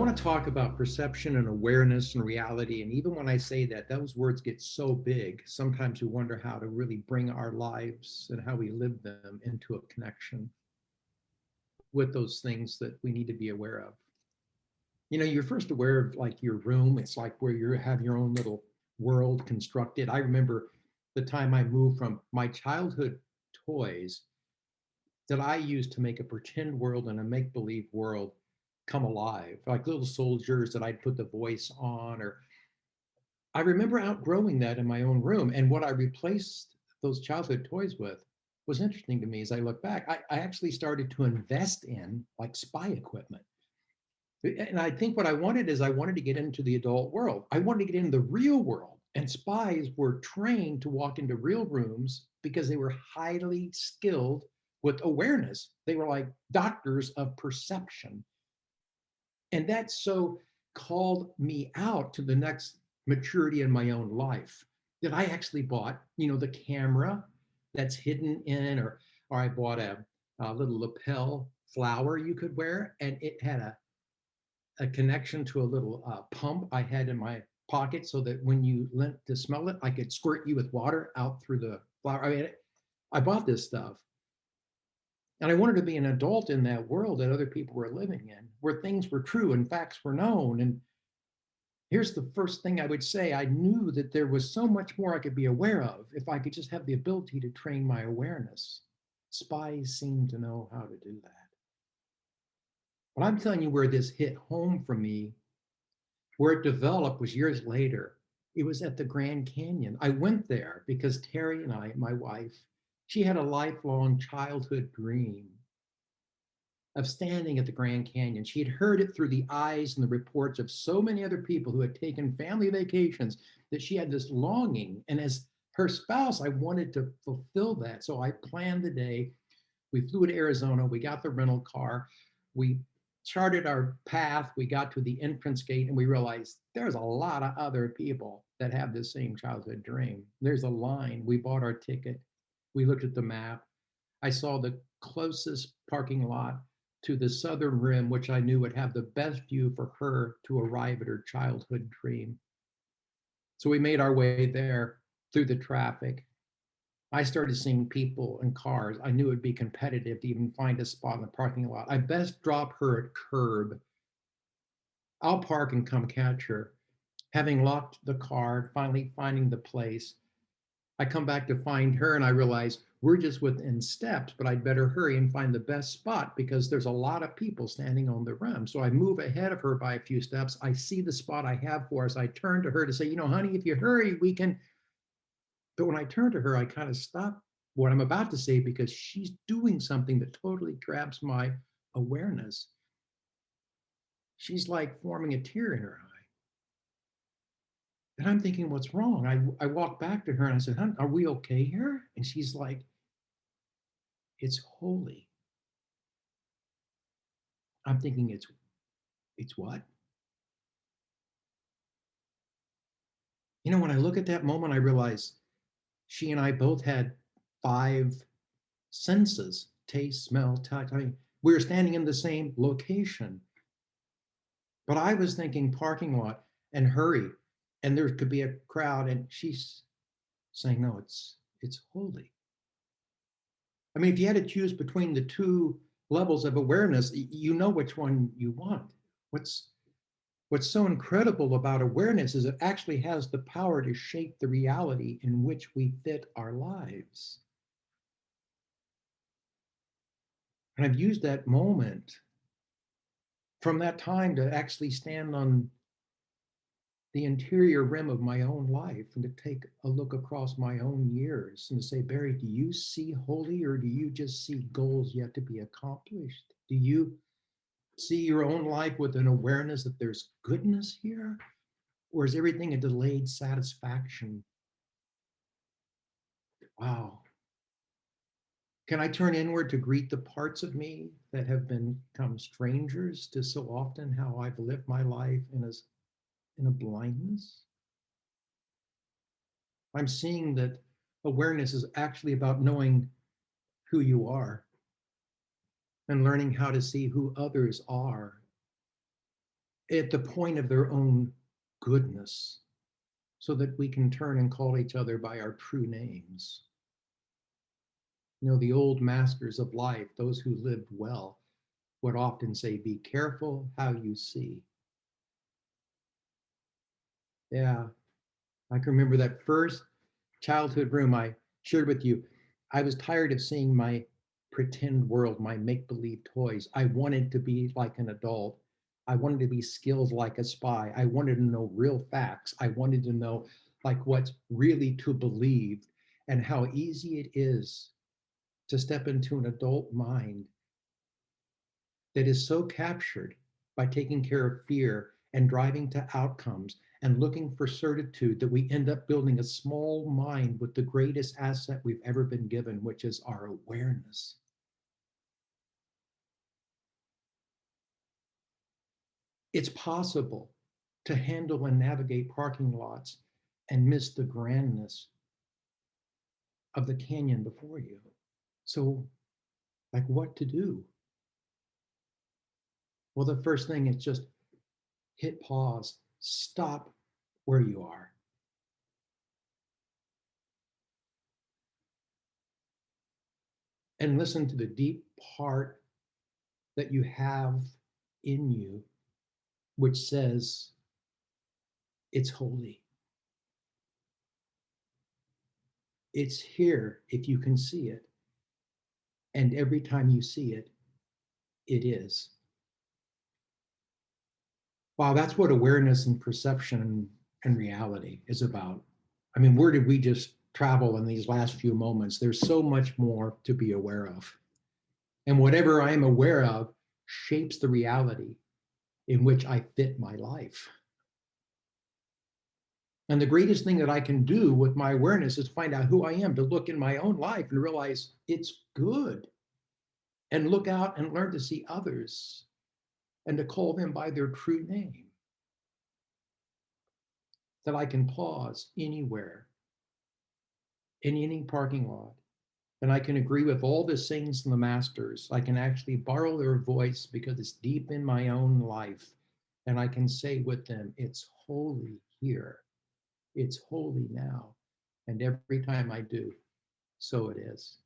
want to talk about perception and awareness and reality. And even when I say that, those words get so big, sometimes we wonder how to really bring our lives and how we live them into a connection with those things that we need to be aware of. You're first aware of like your room. It's like where you have your own little world constructed. I remember the time I moved from my childhood toys that I used to make a pretend world and a make believe world come alive, like little soldiers that I'd put the voice on. Or I remember outgrowing that in my own room. And what I replaced those childhood toys with was interesting to me as I look back. I actually started to invest in like spy equipment. And I think what I wanted is I wanted to get into the adult world. I wanted to get into the real world. And spies were trained to walk into real rooms because they were highly skilled with awareness. They were like doctors of perception. And that so called me out to the next maturity in my own life that I actually bought, the camera that's hidden in, or I bought a little lapel flower you could wear, and it had a connection to a little pump I had in my pocket so that when you leant to smell it, I could squirt you with water out through the flower. I mean, I bought this stuff. And I wanted to be an adult in that world that other people were living in, where things were true and facts were known. And here's the first thing I would say: I knew that there was so much more I could be aware of if I could just have the ability to train my awareness. Spies seem to know how to do that. But I'm telling you where this hit home for me, where it developed was years later. It was at the Grand Canyon. I went there because Terry and I, my wife, she had a lifelong childhood dream of standing at the Grand Canyon. She had heard it through the eyes and the reports of so many other people who had taken family vacations that she had this longing. And as her spouse, I wanted to fulfill that. So I planned the day. We flew to Arizona. We got the rental car. We charted our path. We got to the entrance gate and we realized there's a lot of other people that have this same childhood dream. There's a line. We bought our ticket. We looked at the map. I saw the closest parking lot to the southern rim, which I knew would have the best view for her to arrive at her childhood dream. So we made our way there through the traffic. I started seeing people and cars. I knew it'd be competitive to even find a spot in the parking lot. I best drop her at curb. I'll park and come catch her. Having locked the car, finally finding the place, I come back to find her and I realize we're just within steps, but I'd better hurry and find the best spot because there's a lot of people standing on the rim. So I move ahead of her by a few steps. I see the spot I have for us. I turn to her to say, honey, if you hurry, we can. But when I turn to her, I kind of stop what I'm about to say because she's doing something that totally grabs my awareness. She's like forming a tear in her eye. And I'm thinking, what's wrong? I walked back to her and I said, "Hon, are we okay here?" And she's like, "It's holy." I'm thinking, it's what? When I look at that moment, I realize she and I both had five senses: taste, smell, touch. I mean, we were standing in the same location. But I was thinking parking lot and hurry, and there could be a crowd, and she's saying, no, it's holy. I mean, if you had to choose between the two levels of awareness, you know which one you want. What's what's so incredible about awareness is it actually has the power to shape the reality in which we fit our lives. And I've used that moment from that time to actually stand on the interior rim of my own life and to take a look across my own years and to say, Barry, do you see holy or do you just see goals yet to be accomplished? Do you see your own life with an awareness that there's goodness here? Or is everything a delayed satisfaction? Wow. Can I turn inward to greet the parts of me that have become strangers to so often how I've lived my life in a blindness? I'm seeing that awareness is actually about knowing who you are and learning how to see who others are. at the point of their own goodness, so that we can turn and call each other by our true names. You know, the old masters of life, those who lived well, would often say, be careful how you see. Yeah, I can remember that first childhood room I shared with you. I was tired of seeing my pretend world, my make believe toys. I wanted to be like an adult. I wanted to be skilled like a spy. I wanted to know real facts. I wanted to know like what's really to believe and how easy it is to step into an adult mind that is so captured by taking care of fear and driving to outcomes and looking for certitude that we end up building a small mind with the greatest asset we've ever been given, which is our awareness. It's possible to handle and navigate parking lots and miss the grandness of the canyon before you. So, like, what to do? Well, the first thing is just hit pause, stop where you are, and listen to the deep part that you have in you, which says it's holy. It's here if you can see it. And every time you see it, it is. Wow, that's what awareness and perception and reality is about. I mean, where did we just travel in these last few moments? There's so much more to be aware of. And whatever I'm aware of shapes the reality in which I fit my life. And the greatest thing that I can do with my awareness is find out who I am, to look in my own life and realize it's good, and look out and learn to see others and to call them by their true name. That I can pause anywhere, in any parking lot, and I can agree with all the saints and the masters. I can actually borrow their voice because it's deep in my own life. And I can say with them, it's holy here. It's holy now. And every time I do, so it is.